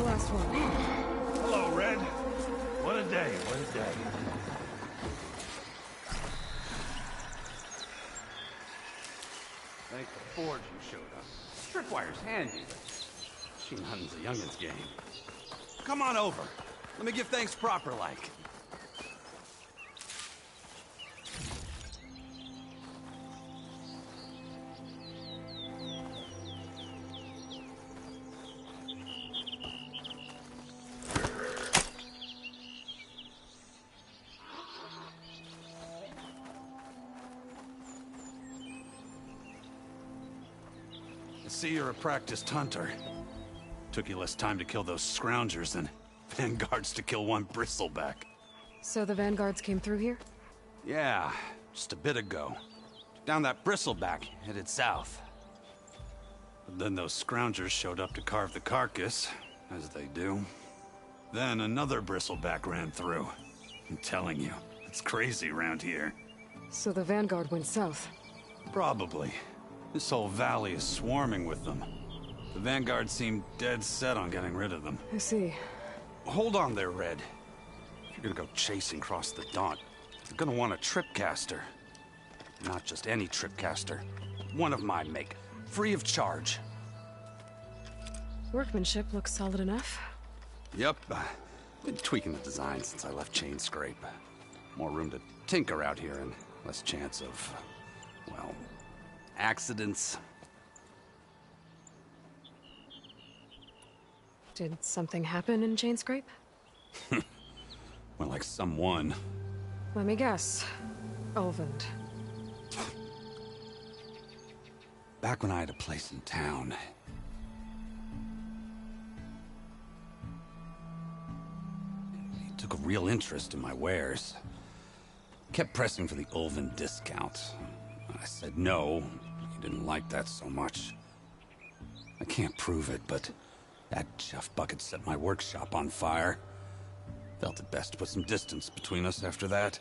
last one. Hello, Red. What a day, what a day. Thank the Forge you showed up. Tripwire's handy, but machine hunting's a youngin's game. Come on over. Let me give thanks proper-like. I see you're a practiced hunter. Took you less time to kill those scroungers than vanguards to kill one bristleback. So the vanguards came through here? Yeah, just a bit ago. Down that bristleback, headed south. But then those scroungers showed up to carve the carcass, as they do. Then another bristleback ran through. I'm telling you, it's crazy around here. So the vanguard went south? Probably. This whole valley is swarming with them. The vanguard seemed dead set on getting rid of them. I see. Hold on there, Red. If you're gonna go chasing across the Daunt, you're gonna want a tripcaster. Not just any tripcaster. One of my make. Free of charge. Workmanship looks solid enough. Yep. Been tweaking the design since I left Chain Scrape. More room to tinker out here and less chance of, well, accidents. Did something happen in Chain Scrape? Well, like someone. Let me guess. Ulvund. Back when I had a place in town. He took a real interest in my wares. Kept pressing for the Ulvund discount. I said no. He didn't like that so much. I can't prove it, but that chuff bucket set my workshop on fire. Felt it best to put some distance between us after that.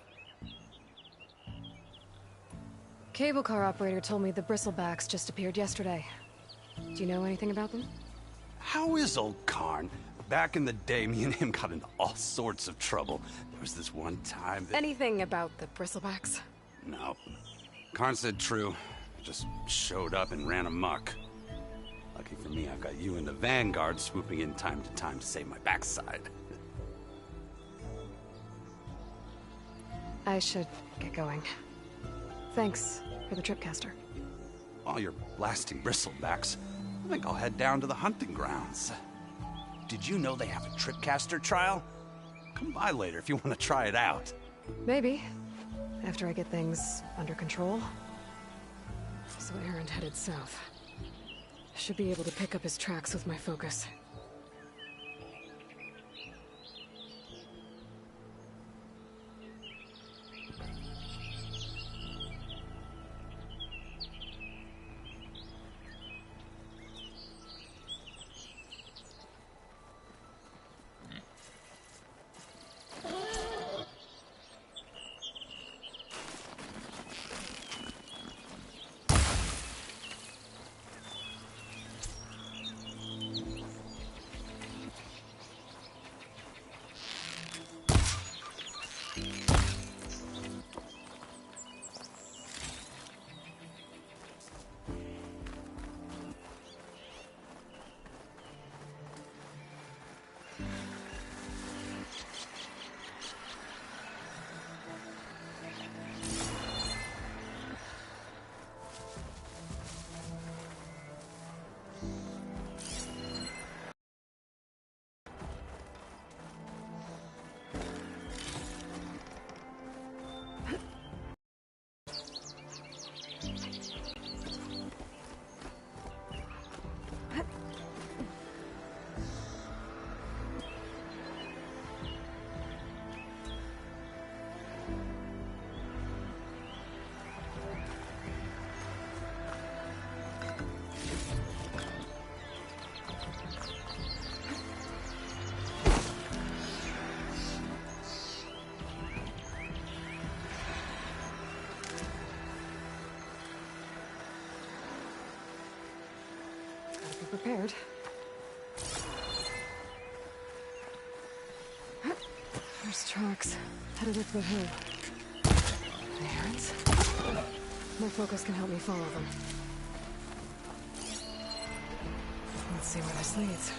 Cable car operator told me the bristlebacks just appeared yesterday. Do you know anything about them? How is old Karn? Back in the day, me and him got into all sorts of trouble. There was this one time that... Anything about the bristlebacks? No. Karn said true. Just showed up and ran amok. Lucky for me, I've got you and the Vanguard swooping in time to time to save my backside. I should get going. Thanks for the tripcaster. While you're blasting bristlebacks, I think I'll head down to the hunting grounds. Did you know they have a tripcaster trial? Come by later if you want to try it out. Maybe. After I get things under control. So Erend headed south. Should be able to pick up his tracks with my focus. Gotta be prepared. There's tracks headed up the hill. The errands? My focus can help me follow them. Let's see where this leads.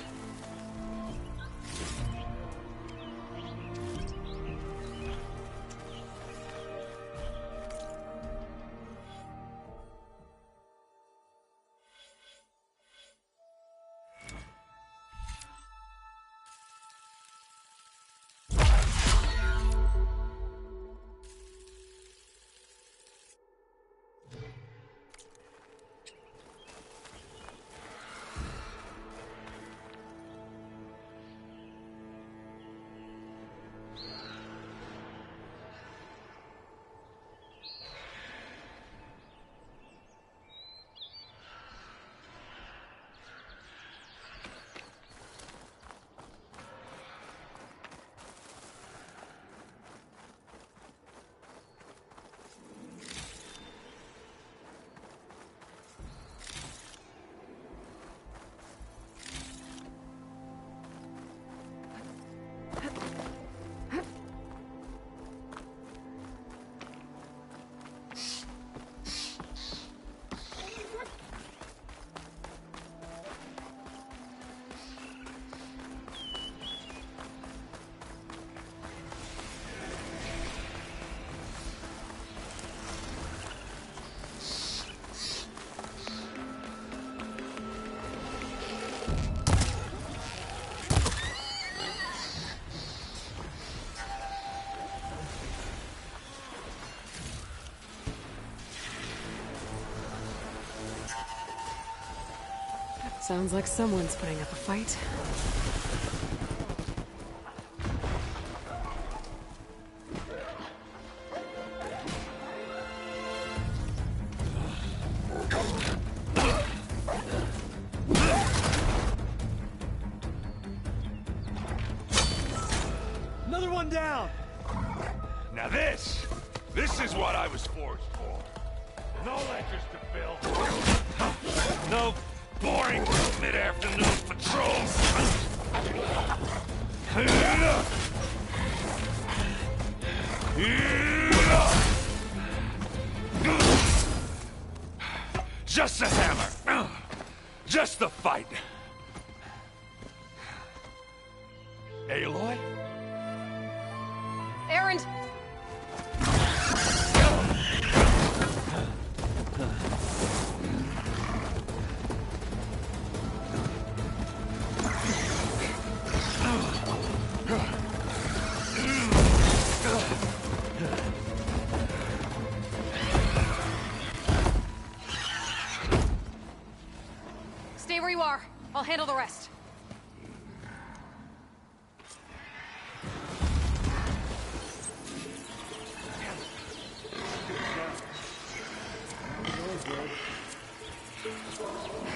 Sounds like someone's putting up a fight. Another one down! Now this is what I was forged for. No ledgers to fill. No boring mid-afternoon patrols. Just a hammer. Just the fight. Aloy? Errand! Stay where you are. I'll handle the rest.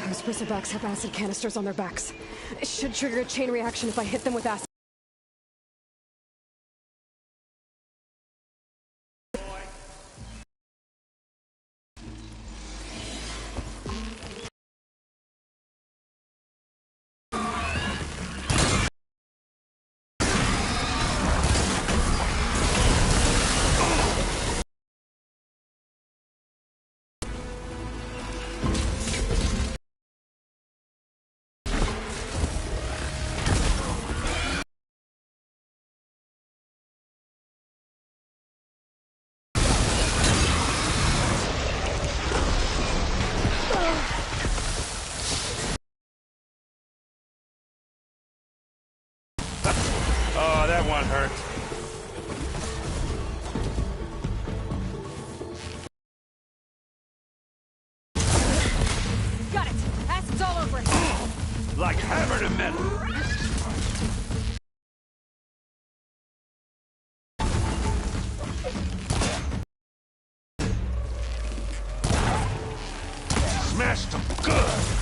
Those bristlebacks have acid canisters on their backs. It should trigger a chain reaction if I hit them with acid. Oh, that one hurt. Got it! Acid's all over it! Like hammer to metal. Smashed them good.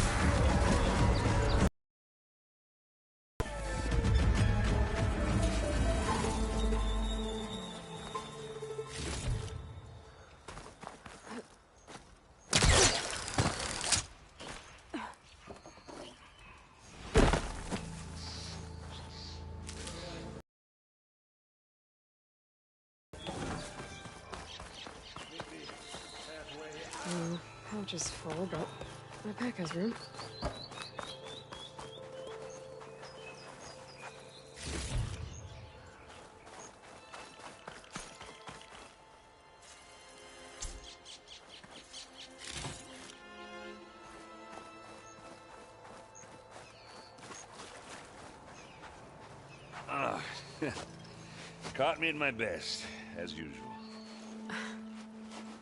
which is full, but my pack has room. Caught me at my best, as usual.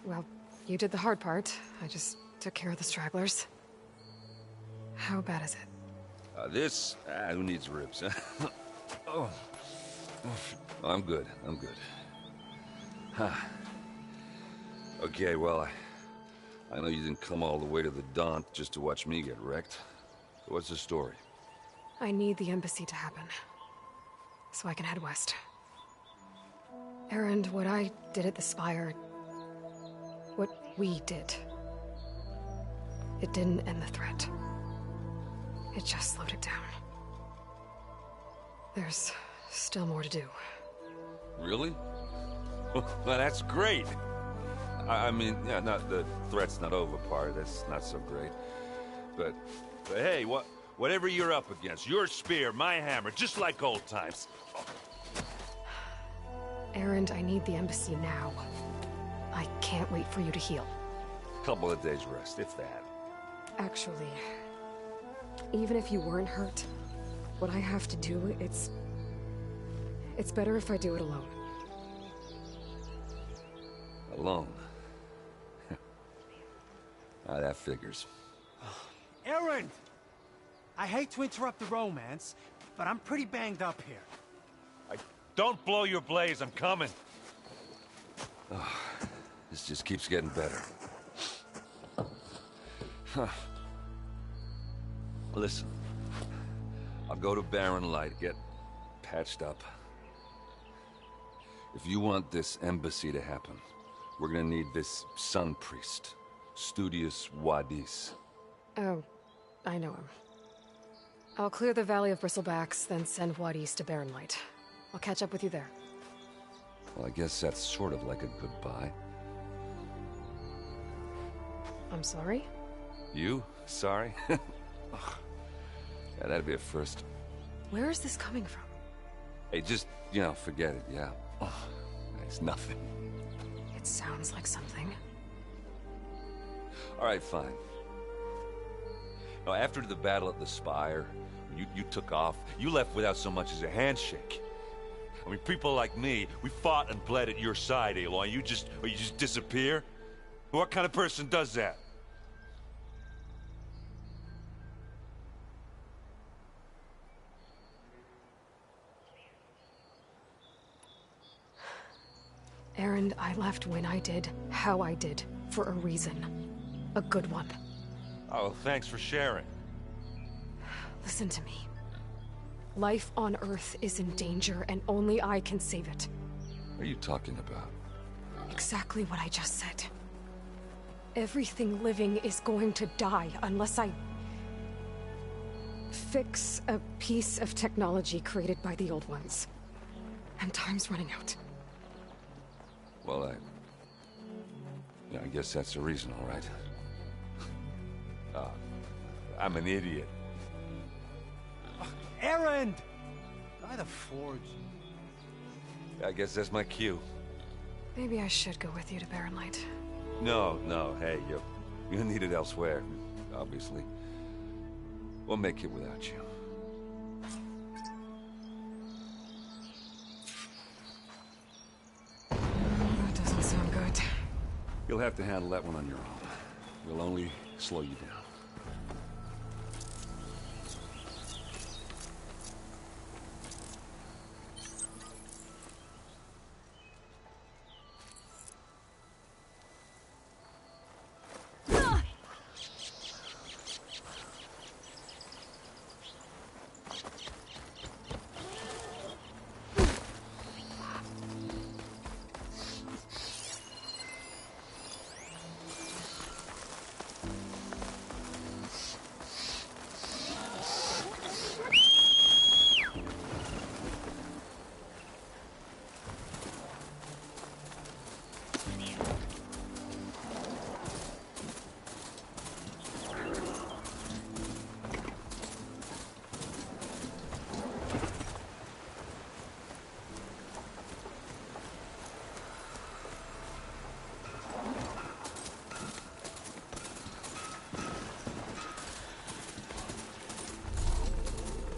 Well, you did the hard part. I just took care of the stragglers. How bad is it? Who needs ribs, huh? Oh. I'm good, I'm good. Huh. Okay, well, I know you didn't come all the way to the Daunt just to watch me get wrecked. So what's the story? I need the embassy to happen, so I can head west. Erend, what I did at the Spire, what we did, it didn't end the threat. It just slowed it down. There's still more to do. Really? Well, that's great. I mean, yeah, not the threat's not over part, that's not so great. But hey, whatever you're up against, your spear, my hammer, just like old times. Erend, I need the embassy now. I can't wait for you to heal. Couple of days rest, if that. Actually, even if you weren't hurt, what I have to do, it's better if I do it alone. Alone? That figures. Erend! I hate to interrupt the romance, but I'm pretty banged up here. Don't blow your blaze, I'm coming. Oh, this just keeps getting better. Huh. Listen, I'll go to Barren Light, get patched up. If you want this embassy to happen, we're gonna need this sun priest, Studius Wadis. Oh, I know him. I'll clear the Valley of Bristlebacks, then send Wadis to Barren Light. I'll catch up with you there. Well, I guess that's sort of like a goodbye. I'm sorry? You? Sorry? Ugh. Yeah, that'd be a first. Where is this coming from? Hey, just, forget it, yeah. Ugh. It's nothing. It sounds like something. All right, fine. Now, after the battle at the Spire, you took off. You left without so much as a handshake. I mean, people like me, we fought and bled at your side, Aloy. You just disappear? What kind of person does that? Erend, I left when I did, how I did, for a reason. A good one. Oh, thanks for sharing. Listen to me. Life on Earth is in danger, and only I can save it. What are you talking about? Exactly what I just said. Everything living is going to die unless I fix a piece of technology created by the old ones. And time's running out. Well, I guess that's the reason, all right. I'm an idiot. Erend! By the Forge. I guess that's my cue. Maybe I should go with you to Barren Light. No, hey, you need it elsewhere, obviously. We'll make it without you. That doesn't sound good. You'll have to handle that one on your own. We'll only slow you down.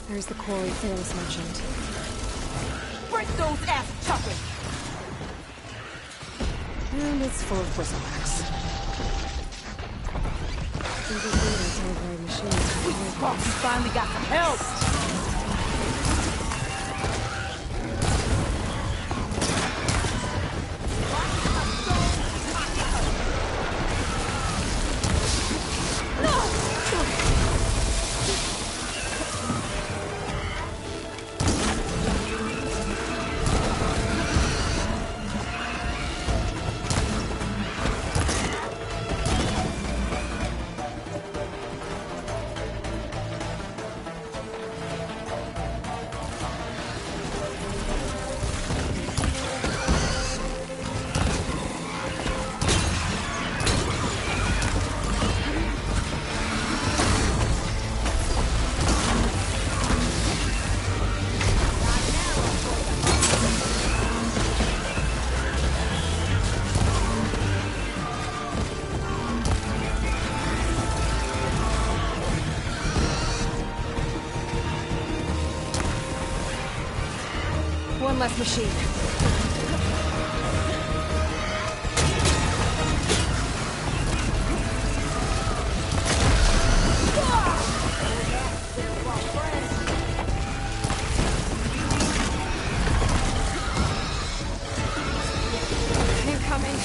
There's the quarry Fearless mentioned. Break those ass chuckers! And it's full of bristlebacks. These are data delivery machines. We finally got some help! One less machine. Incoming.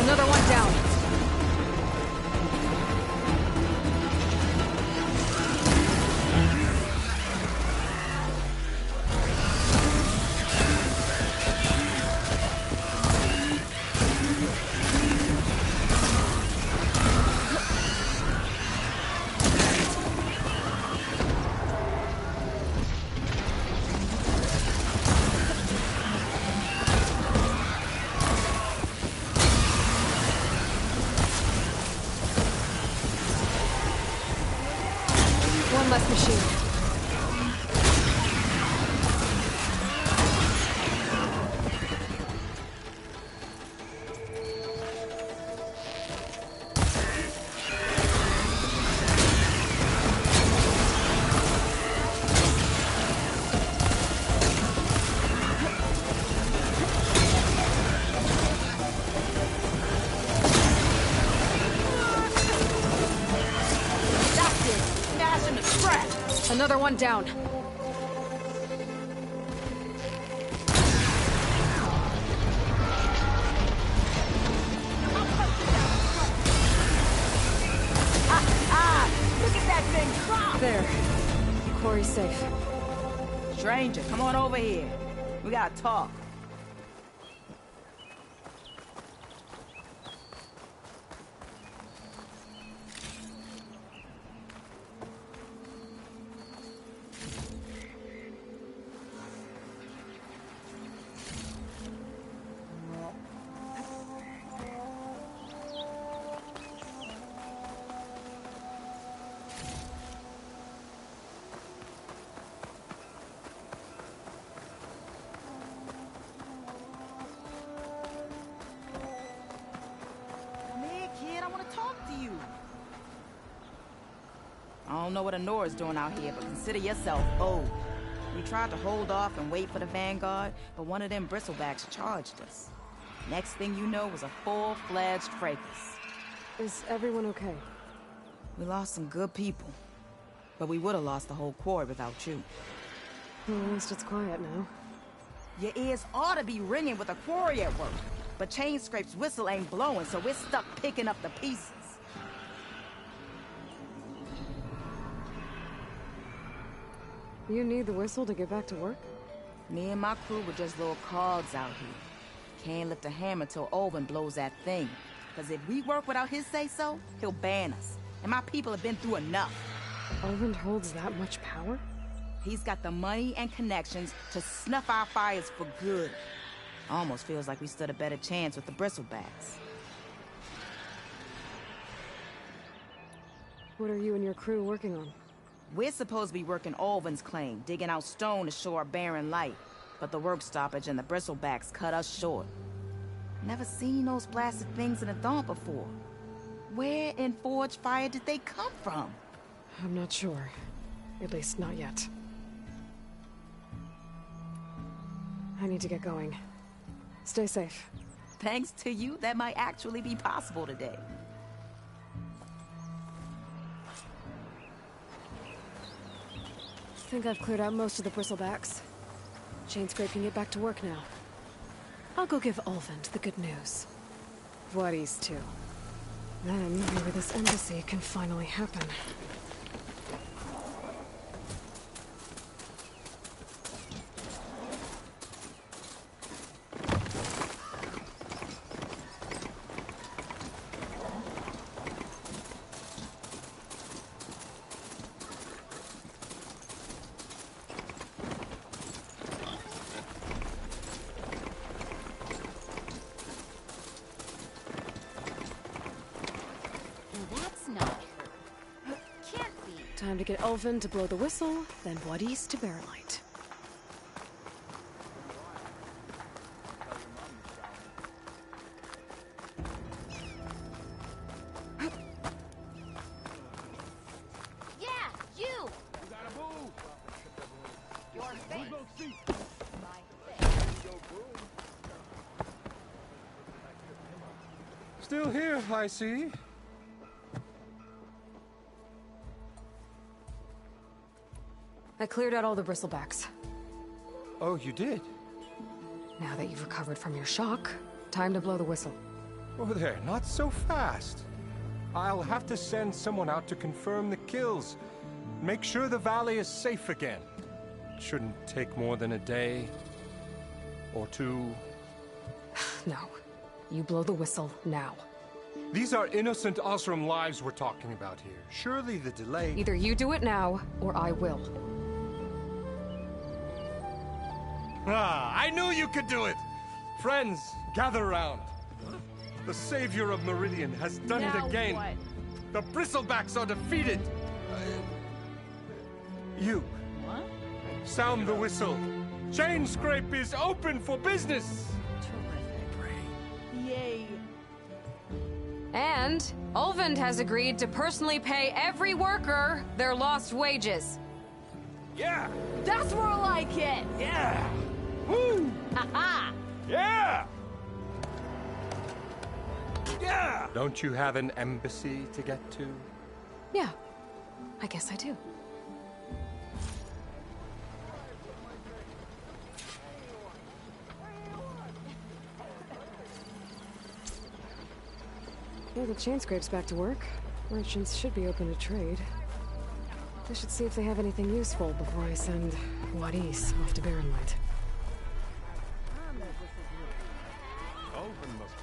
Another one down. One less machine. That's it! Smash him to scrap! Another one down. Look at that thing drop! There. Quarry's safe. Stranger, come on over here. We gotta talk. Come here, kid. I want to talk to you. I don't know what Honora's doing out here, but consider yourself old. We tried to hold off and wait for the Vanguard, but one of them bristlebacks charged us. Next thing you know was a full-fledged fracas. Is everyone okay? We lost some good people, but we would have lost the whole quarry without you. Well, at least it's quiet now. Your ears ought to be ringing with a quarry at work, but Chain Scrape's whistle ain't blowing, so we're stuck picking up the pieces. You need the whistle to get back to work? Me and my crew were just little cogs out here. Can't lift a hammer till Olvin blows that thing. Because if we work without his say-so, he'll ban us. And my people have been through enough. Olvin holds that much power? He's got the money and connections to snuff our fires for good. Almost feels like we stood a better chance with the bristlebacks. What are you and your crew working on? We're supposed to be working Alvin's claim, digging out stone to show our barren light. But the work stoppage and the bristlebacks cut us short. Never seen those blasted things in a dawn before. Where in Forge Fire did they come from? I'm not sure. At least not yet. I need to get going. Stay safe. Thanks to you, that might actually be possible today. I think I've cleared out most of the bristlebacks. Chainscrape can get back to work now. I'll go give Ulvund the good news. Voorhees too. Then maybe this embassy can finally happen. Time to get Ulvund to blow the whistle, then Voorhees to bear light. Yeah, you! You gotta move! Your face! My face. Still here, I see. I cleared out all the bristlebacks. Oh, you did? Now that you've recovered from your shock, time to blow the whistle. Oh there, not so fast. I'll have to send someone out to confirm the kills. Make sure the valley is safe again. It shouldn't take more than a day. Or two. No. You blow the whistle now. These are innocent Osram lives we're talking about here. Surely the delay... Either you do it now, or I will. Ah, I knew you could do it! Friends, gather around. The savior of Meridian has done it again. What? The bristlebacks are defeated. You. What? Sound the whistle. Chainscrape is open for business. Yay. And Ulvund has agreed to personally pay every worker their lost wages. Yeah! That's more like it! Yeah! Woo! Ha-ha! Yeah! Yeah! Don't you have an embassy to get to? Yeah, I guess I do. Yeah, the Chainscrape's back to work. Merchants should be open to trade. I should see if they have anything useful before I send Voorhees off to Barren Light. Alvin must be.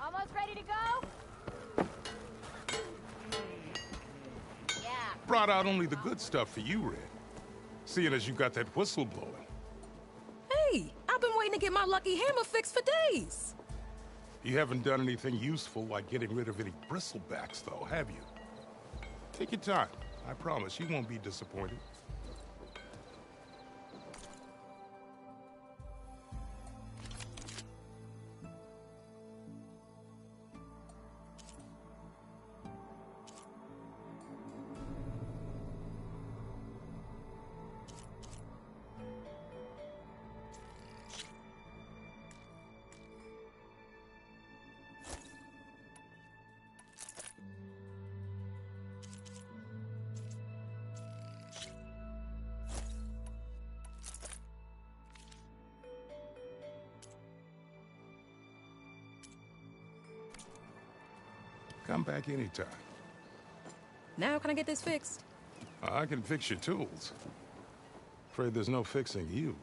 Almost ready to go? Yeah. Brought out only the good stuff for you, Red. Seeing as you got that whistle blowing. Hey, I've been waiting to get my lucky hammer fixed for days. You haven't done anything useful like getting rid of any bristlebacks, though, have you? Take your time. I promise you won't be disappointed. Come back anytime. Now can I get this fixed? I can fix your tools. Afraid there's no fixing you.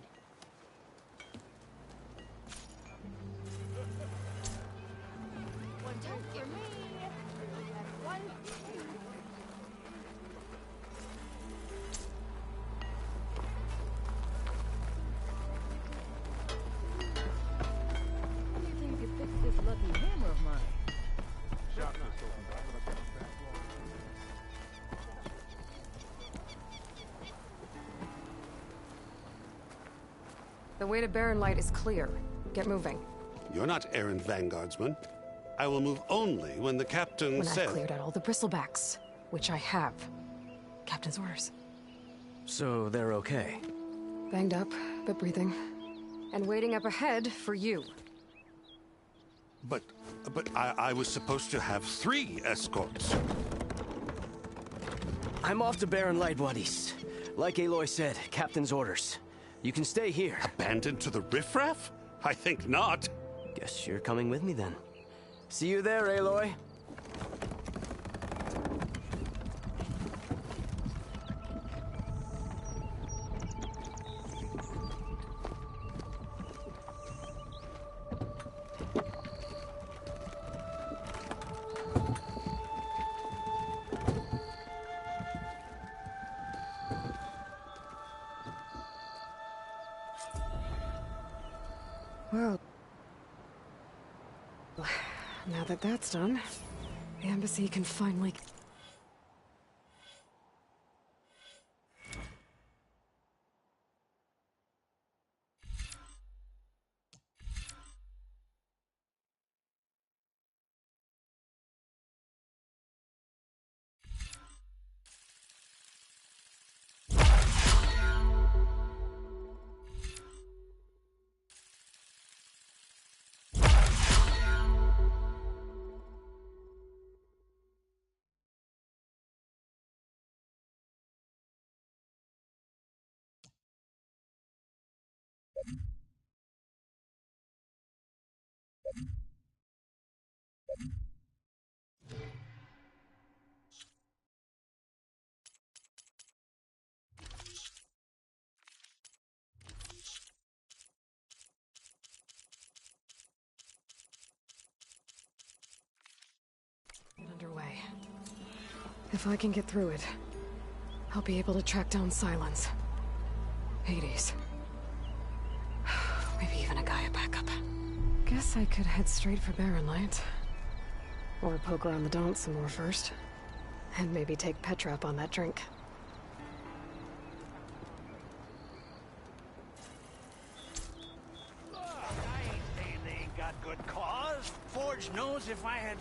One just for me. And one for you. How do you think you could fix this lucky hammer of mine? The way to Barren Light is clear. Get moving. You're not errand vanguardsman. I will move only when the captain When says... I've cleared out all the bristlebacks, which I have. Captain's orders. So they're okay? Banged up, but breathing. And waiting up ahead for you. But I was supposed to have 3 escorts. I'm off to Barren Light, buddies. Like Aloy said, Captain's orders. You can stay here. Abandoned to the riffraff? I think not. Guess you're coming with me then. See you there, Aloy. Well, now that that's done, the embassy can finally... underway. If I can get through it, I'll be able to track down Silence. Hades. Maybe even a Gaia backup. Guess I could head straight for Barren Light. Or poke around the Daunt some more first. And maybe take Petra up on that drink. Look, I ain't saying they ain't got good cause. Forge knows if I had...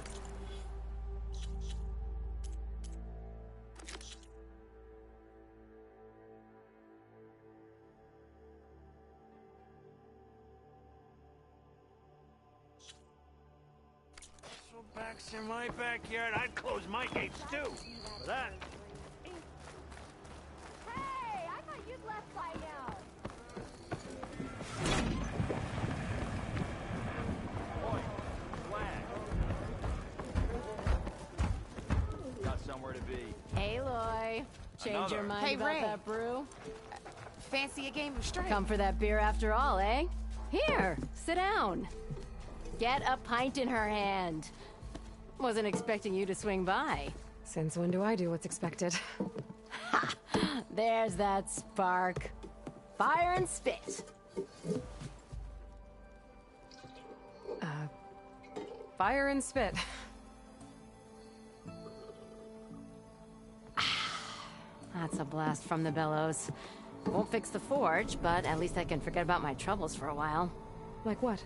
Backs in my backyard, I'd close my gates too. For that. Hey, I thought you'd left by now. Boy, flag. Got somewhere to be. Aloy, change your mind Hey, about Ray. that brew? Fancy a game of straight? Come for that beer after all, eh? Here, sit down. Get a pint in her hand. Wasn't expecting you to swing by. Since when do I do what's expected? Ha! There's that spark. Fire and spit. Fire and spit. That's a blast from the bellows. Won't fix the forge, but at least I can forget about my troubles for a while. Like what?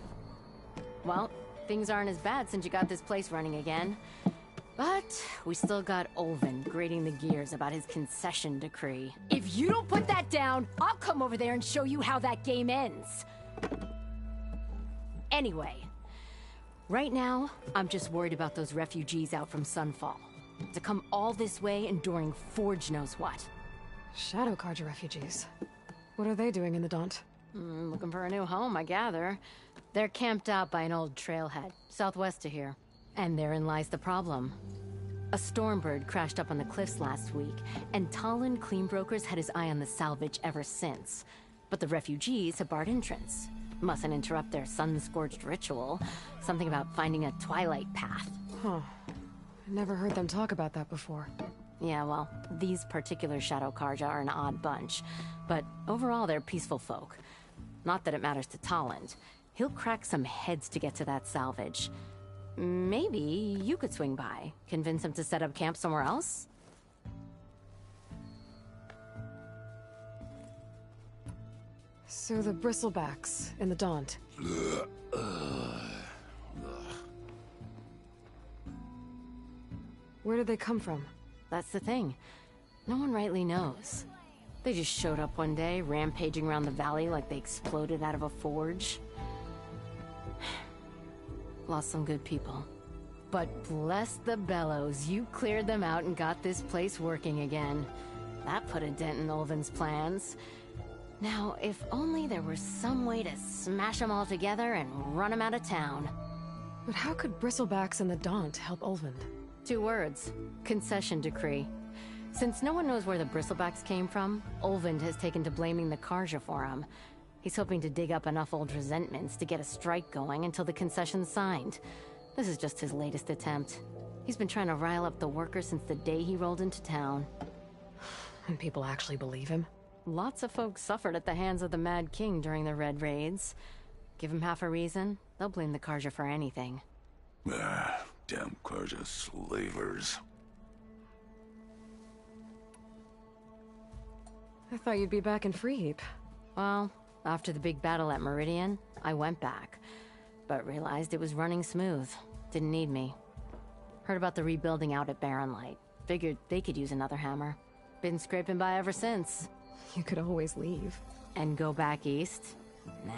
Well, things aren't as bad since you got this place running again. But we still got Olvin grating the gears about his concession decree. If you don't put that down, I'll come over there and show you how that game ends. Anyway, right now, I'm just worried about those refugees out from Sunfall. To come all this way enduring Forge knows what. Shadow Carja refugees. What are they doing in the Daunt? Looking for a new home, I gather. They're camped out by an old trailhead, southwest of here. And therein lies the problem. A Stormbird crashed up on the cliffs last week, and Talon Cleanbrokers had his eye on the salvage ever since. But the refugees have barred entrance. Mustn't interrupt their sun-scorched ritual. Something about finding a twilight path. Huh. I never heard them talk about that before. Yeah, well, these particular Shadow Karja are an odd bunch. But overall, they're peaceful folk. Not that it matters to Talon. He'll crack some heads to get to that salvage. Maybe you could swing by, convince him to set up camp somewhere else? So the bristlebacks in the Daunt. Where did they come from? That's the thing. No one rightly knows. They just showed up one day, rampaging around the valley like they exploded out of a forge. Lost some good people. But bless the bellows, you cleared them out and got this place working again. That put a dent in Ulvin's plans. Now, if only there were some way to smash them all together and run them out of town. But how could bristlebacks and the Daunt help Ulvin? 2 words. Concession decree. Since no one knows where the bristlebacks came from, Ulvin has taken to blaming the Karja for him. He's hoping to dig up enough old resentments to get a strike going until the concession's signed. This is just his latest attempt. He's been trying to rile up the workers since the day he rolled into town. And people actually believe him? Lots of folks suffered at the hands of the Mad King during the Red Raids. Give him half a reason, they'll blame the Karja for anything. Damn Karja slavers. I thought you'd be back in Freeheap. Well, after the big battle at Meridian, I went back. But realized it was running smooth. Didn't need me. Heard about the rebuilding out at Barren Light. Figured they could use another hammer. Been scraping by ever since. You could always leave. And go back east? Nah.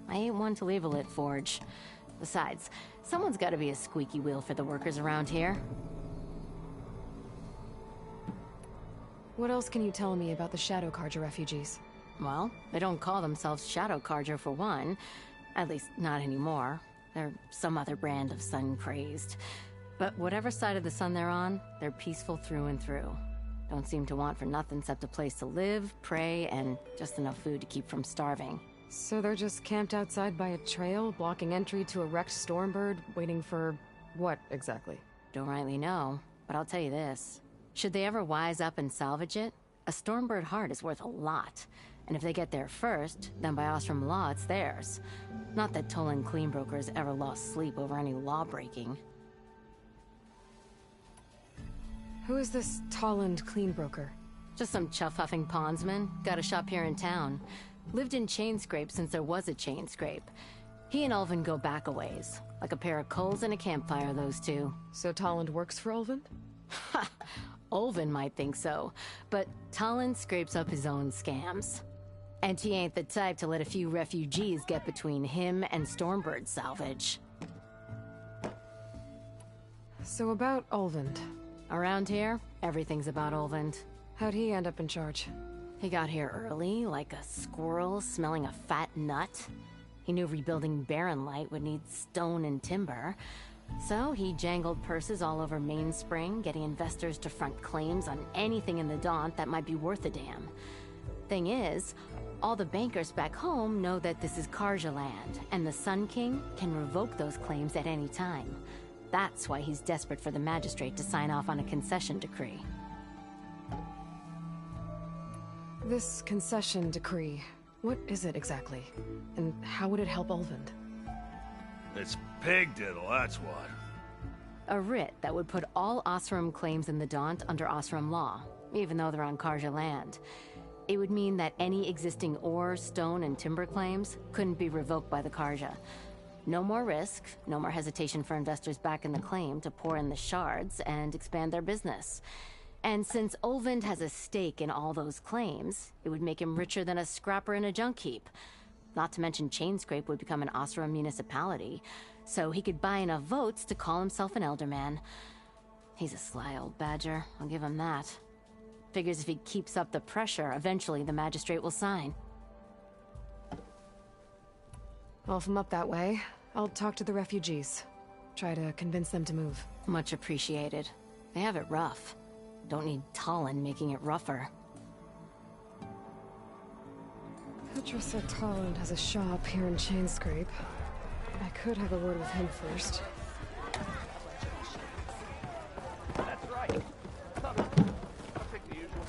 I ain't one to leave a lit forge. Besides, someone's gotta be a squeaky wheel for the workers around here. What else can you tell me about the Shadow Karja refugees? Well, they don't call themselves Shadow Karja for one. At least, not anymore. They're some other brand of sun-crazed. But whatever side of the sun they're on, they're peaceful through and through. Don't seem to want for nothing except a place to live, pray, and just enough food to keep from starving. So they're just camped outside by a trail, blocking entry to a wrecked Stormbird, waiting for what, exactly? Don't rightly know, but I'll tell you this. Should they ever wise up and salvage it, a Stormbird heart is worth a lot. And if they get there first, then by Ostrom law, it's theirs. Not that Tolan Cleanbrokers ever lost sleep over any law-breaking. Who is this Tolland Cleanbroker? Just some chuff-huffing pondsman. Got a shop here in town. Lived in Chainscrape since there was a Chainscrape. He and Ulvin go back a ways. Like a pair of coals and a campfire, those two. So Tolland works for Ulvin? Ha! Ulvin might think so, but Talon scrapes up his own scams. And he ain't the type to let a few refugees get between him and Stormbird salvage. So about Ulvin. Around here, everything's about Ulvin. How'd he end up in charge? He got here early, like a squirrel smelling a fat nut. He knew rebuilding Barren Light would need stone and timber. So he jangled purses all over Mainspring, getting investors to front claims on anything in the Daunt that might be worth a damn. Thing is, all the bankers back home know that this is Karja land, and the Sun King can revoke those claims at any time. That's why he's desperate for the magistrate to sign off on a concession decree. This concession decree, what is it exactly? And how would it help Ulvin? It's pig diddle, that's what. A writ that would put all Osram claims in the Daunt under Osram law, even though they're on Karja land. It would mean that any existing ore, stone, and timber claims couldn't be revoked by the Karja. No more risk, no more hesitation for investors back in the claim to pour in the shards and expand their business. And since Ulvin has a stake in all those claims, it would make him richer than a scrapper in a junk heap. Not to mention Chainscrape would become an Osram municipality, so he could buy enough votes to call himself an elderman. He's a sly old badger, I'll give him that. Figures if he keeps up the pressure, eventually the magistrate will sign. Well, if I'm up that way, I'll talk to the refugees. Try to convince them to move. Much appreciated. They have it rough. Don't need Talon making it rougher. Petra said Talon has a shop here in Chainscrape. I could have a word with him first. That's right. I'll take the usual.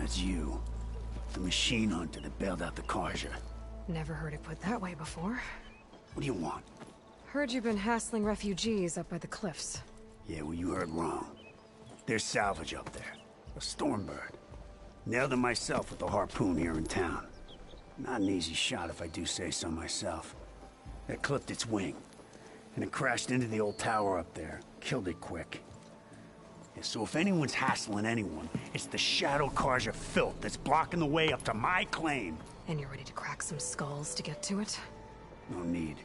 It's you. The machine hunter that bailed out the Karja. Never heard it put that way before. What do you want? Heard you've been hassling refugees up by the cliffs. Yeah, well, you heard wrong. There's salvage up there. A Stormbird. Nailed him myself with the harpoon here in town. Not an easy shot if I do say so myself. That clipped its wing. And it crashed into the old tower up there. Killed it quick. Yeah, so if anyone's hassling anyone, it's the Shadow Karja filth that's blocking the way up to my claim. And you're ready to crack some skulls to get to it? No need.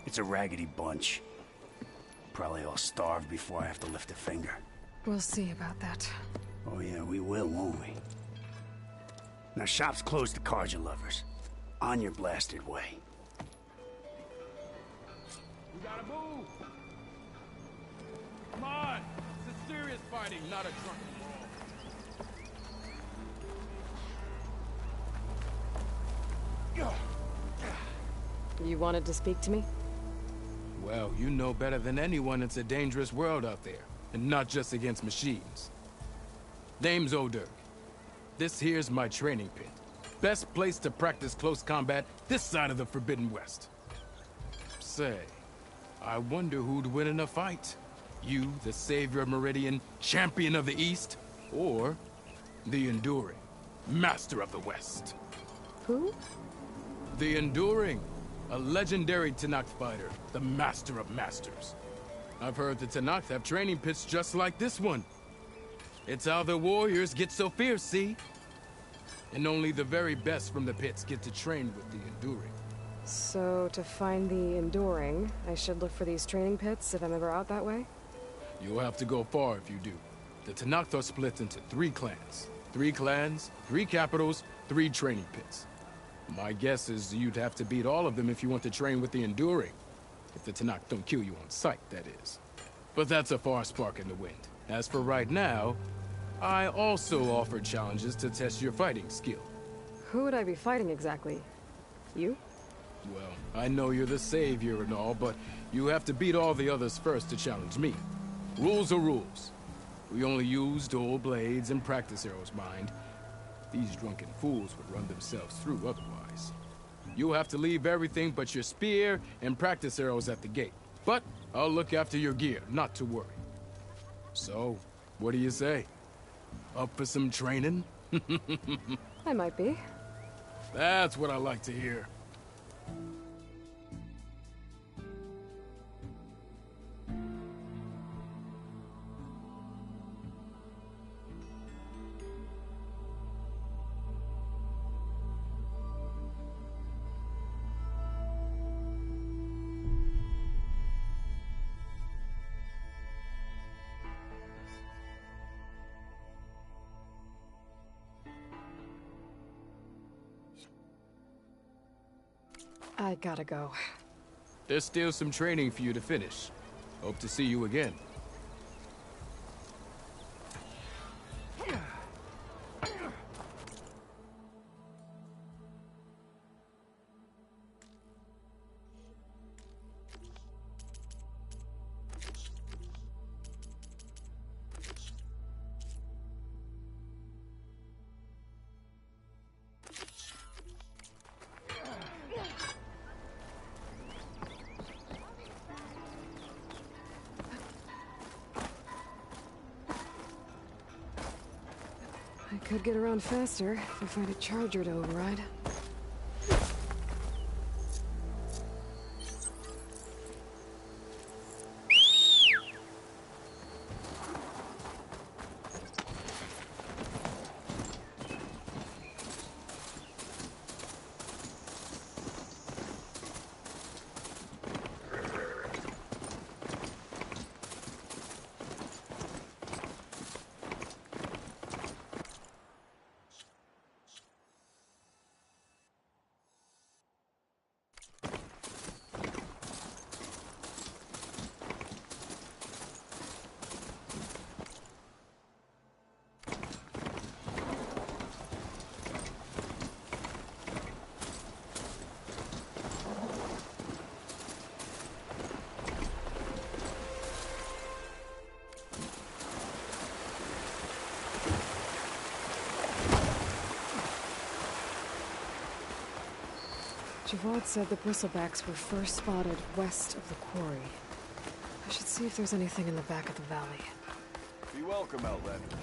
It's a raggedy bunch. Probably all starved before I have to lift a finger. We'll see about that. Oh yeah, we will, won't we? Now shop's closed to Karja lovers. On your blasted way. We gotta move! Come on! This is serious fighting, not a drunken brawl. You wanted to speak to me? Well, you know better than anyone it's a dangerous world out there, and not just against machines. Name's Hovde. This here's my training pit. Best place to practice close combat this side of the Forbidden West. Say, I wonder who'd win in a fight. You, the savior of Meridian, champion of the East, or the Enduring, master of the West. Who? The Enduring, a legendary Tenakth fighter, the master of masters. I've heard the Tenakth have training pits just like this one. It's how the warriors get so fierce, see? And only the very best from the pits get to train with the Enduring. So, to find the Enduring, I should look for these training pits if I'm ever out that way? You'll have to go far if you do. The Tenakth are split into 3 clans. 3 clans, 3 capitals, 3 training pits. My guess is you'd have to beat all of them if you want to train with the Enduring. If the Tenakth don't kill you on sight, that is. But that's a far spark in the wind. As for right now, I also offer challenges to test your fighting skill. Who would I be fighting exactly? You? Well, I know you're the savior and all, but you have to beat all the others first to challenge me. Rules are rules. We only use dual blades and practice arrows, mind. These drunken fools would run themselves through otherwise. You'll have to leave everything but your spear and practice arrows at the gate. But I'll look after your gear, not to worry. So, what do you say? Up for some training? I might be. That's what I like to hear. I gotta go. There's still some training for you to finish. Hope to see you again. I could get around faster if I find a charger to override. Javad said the bristlebacks were first spotted west of the quarry. I should see if there's anything in the back of the valley. Be welcome, Outlander.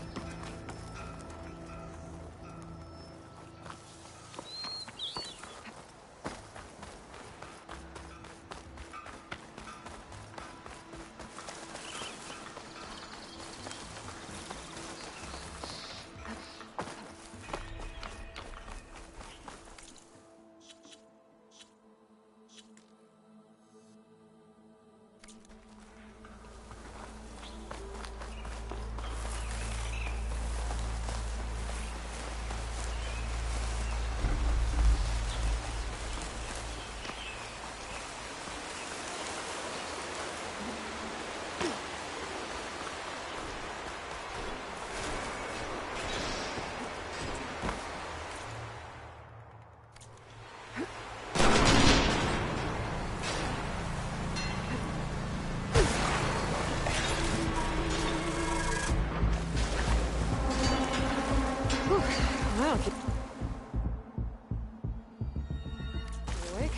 Well, you awake?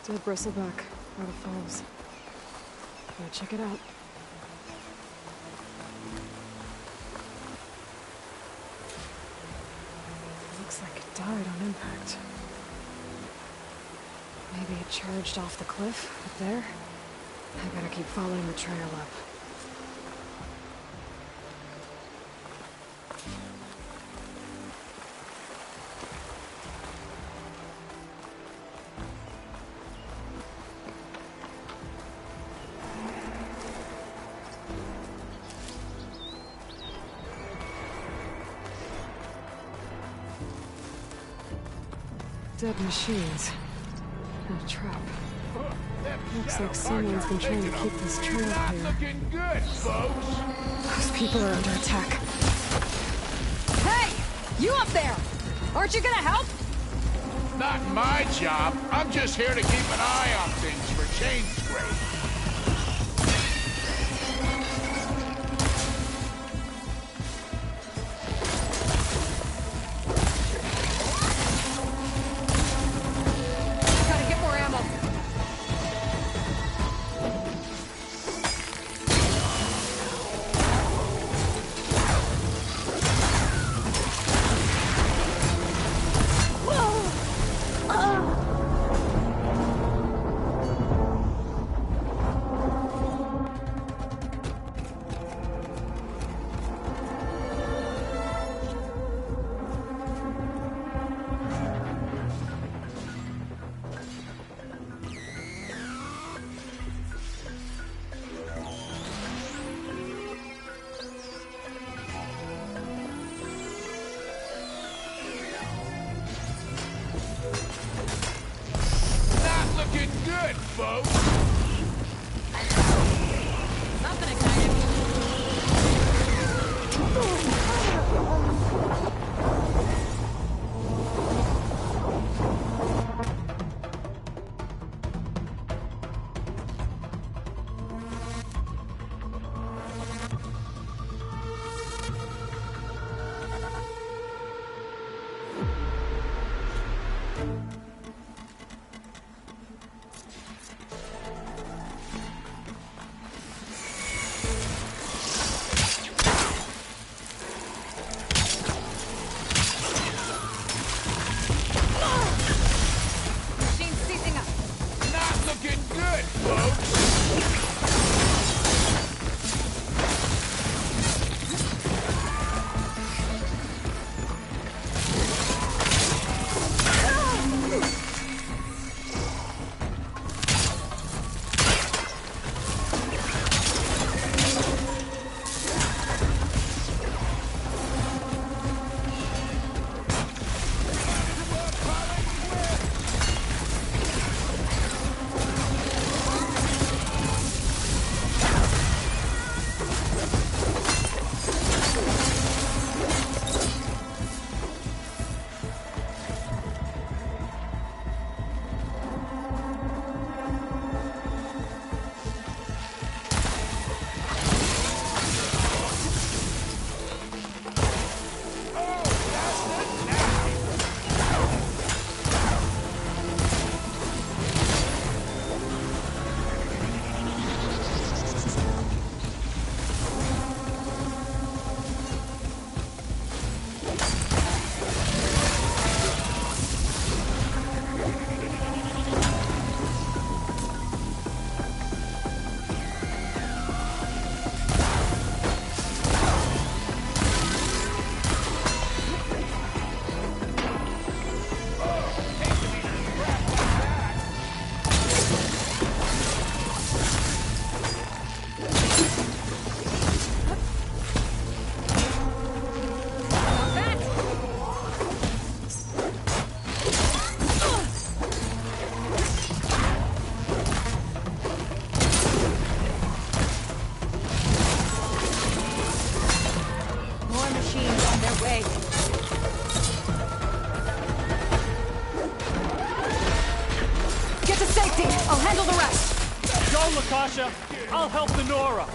Dead bristleback, out of Falls. Gotta check it out. Looks like it died on impact. Maybe it charged off the cliff up there? I better keep following the trail up. Dead machines. And a trap. Looks like someone's been trying to keep this trail clear. Looking good, folks. Those people are under attack. Hey! You up there! Aren't you gonna help? Not my job. I'm just here to keep an eye on things for chain scrape. looking good, folks! Something exciting. I'll handle the rest. Go, Lakasha. I'll help the Nora.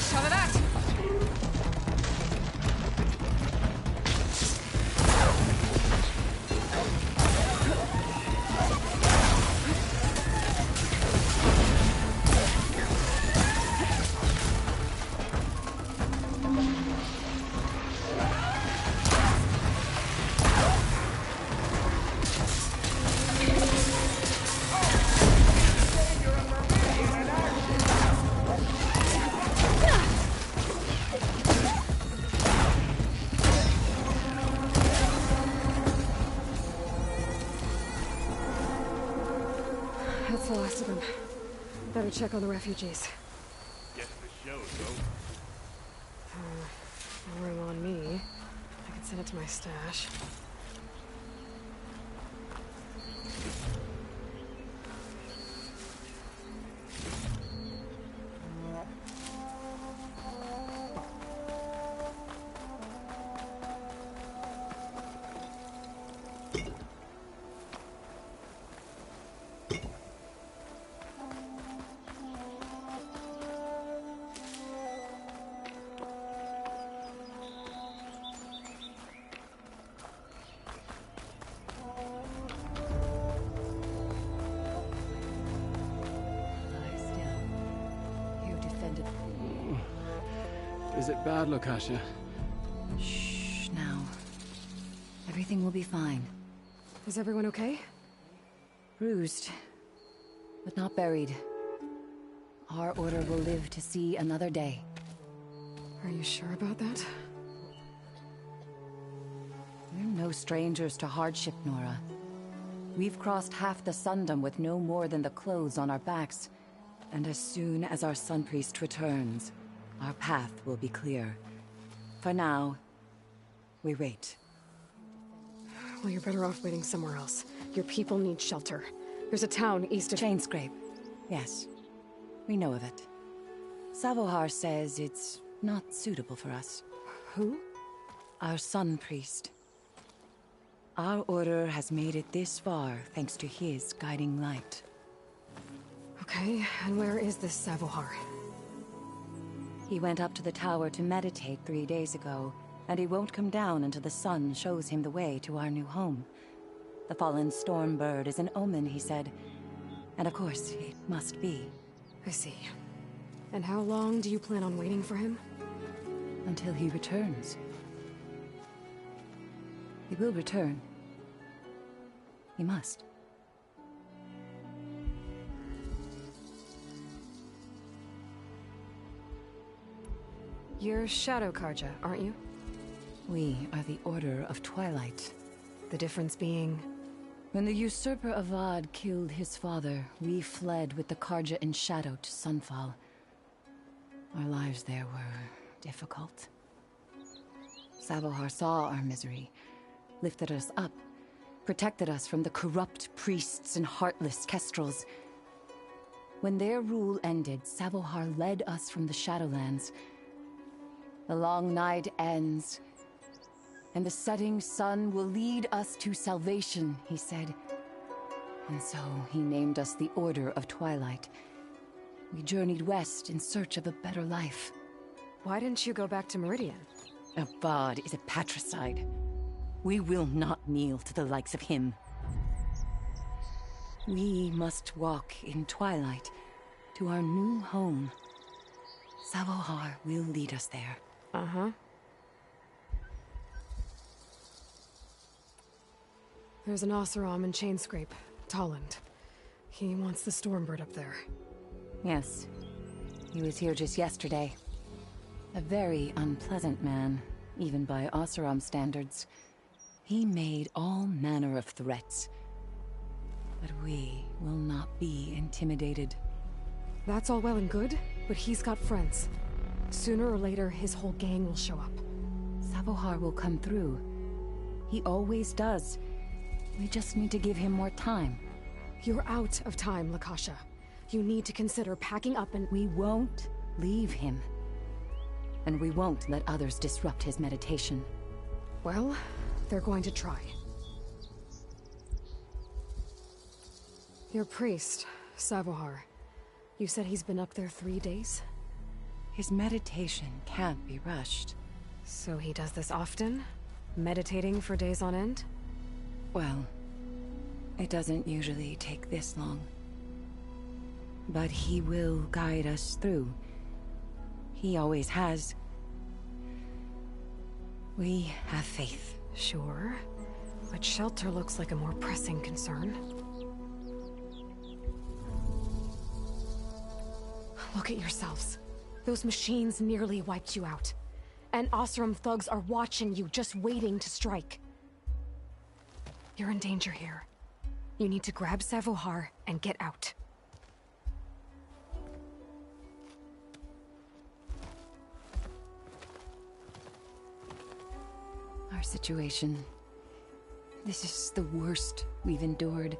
Shove it out. That's the last of them. Better check on the refugees. Guess the show's over. No room on me. I can send it to my stash. Is it bad, Lakasha? Shh, now. Everything will be fine. Is everyone okay? Bruised, but not buried. Our order will live to see another day. Are you sure about that? We're no strangers to hardship, Nora. We've crossed half the Sundom with no more than the clothes on our backs. And as soon as our Sun Priest returns, our path will be clear. For now, we wait. Well, you're better off waiting somewhere else. Your people need shelter. There's a town east of... Chainscrape. Yes. We know of it. Savohar says it's not suitable for us. Who? Our sun priest. Our order has made it this far thanks to his guiding light. Okay, and where is this Savohar? He went up to the tower to meditate 3 days ago, and he won't come down until the sun shows him the way to our new home. The fallen storm bird is an omen, he said. And of course, it must be. I see. And how long do you plan on waiting for him? Until he returns. He will return. He must. You're Shadow Karja, aren't you? We are the Order of Twilight. The difference being... When the usurper Avad killed his father, we fled with the Karja in shadow to Sunfall. Our lives there were difficult. Savohar saw our misery, lifted us up, protected us from the corrupt priests and heartless kestrels. When their rule ended, Savohar led us from the Shadowlands. The long night ends, and the setting sun will lead us to salvation, he said. And so he named us the Order of Twilight. We journeyed west in search of a better life. Why didn't you go back to Meridian? Avad is a patricide. We will not kneel to the likes of him. We must walk in twilight to our new home. Savohar will lead us there. Uh-huh. There's an Oseram in Chainscrape, Tolland. He wants the Stormbird up there. Yes. He was here just yesterday. A very unpleasant man, even by Oseram standards. He made all manner of threats. But we will not be intimidated. That's all well and good, but he's got friends. Sooner or later, his whole gang will show up. Savohar will come through. He always does. We just need to give him more time. You're out of time, Lakasha. You need to consider packing up and... We won't leave him. And we won't let others disrupt his meditation. Well, they're going to try. Your priest, Savohar. You said he's been up there 3 days? His meditation can't be rushed. So he does this often? Meditating for days on end? Well, it doesn't usually take this long. But he will guide us through. He always has. We have faith. Sure. But shelter looks like a more pressing concern. Look at yourselves. Those machines nearly wiped you out. And Oseram thugs are watching you, just waiting to strike. You're in danger here. You need to grab Savohar and get out. Our situation... This is the worst we've endured.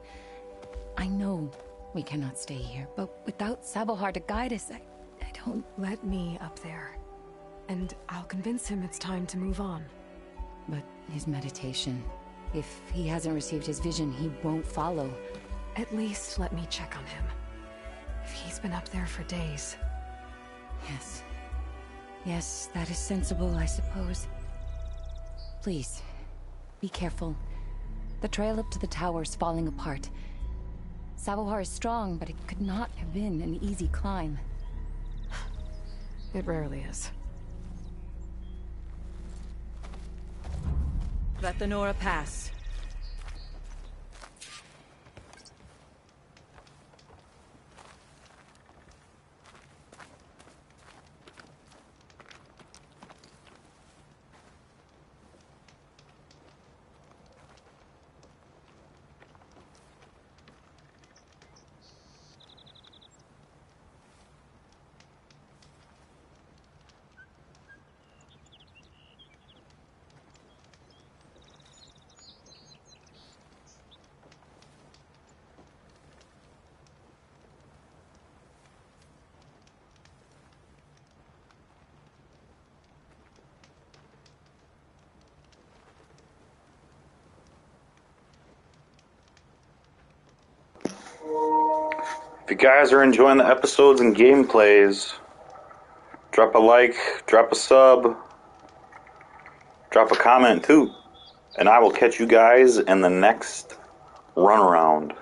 I know we cannot stay here, but without Savohar to guide us, I don't... Let me up there. And I'll convince him it's time to move on. But his meditation... If he hasn't received his vision, he won't follow. At least let me check on him. If he's been up there for days. Yes. Yes, that is sensible, I suppose. Please, be careful. The trail up to the tower's falling apart. Savohar is strong, but it could not have been an easy climb. It rarely is. Let the Nora pass. If you guys are enjoying the episodes and gameplays, drop a like, drop a sub, drop a comment too. And I will catch you guys in the next run around.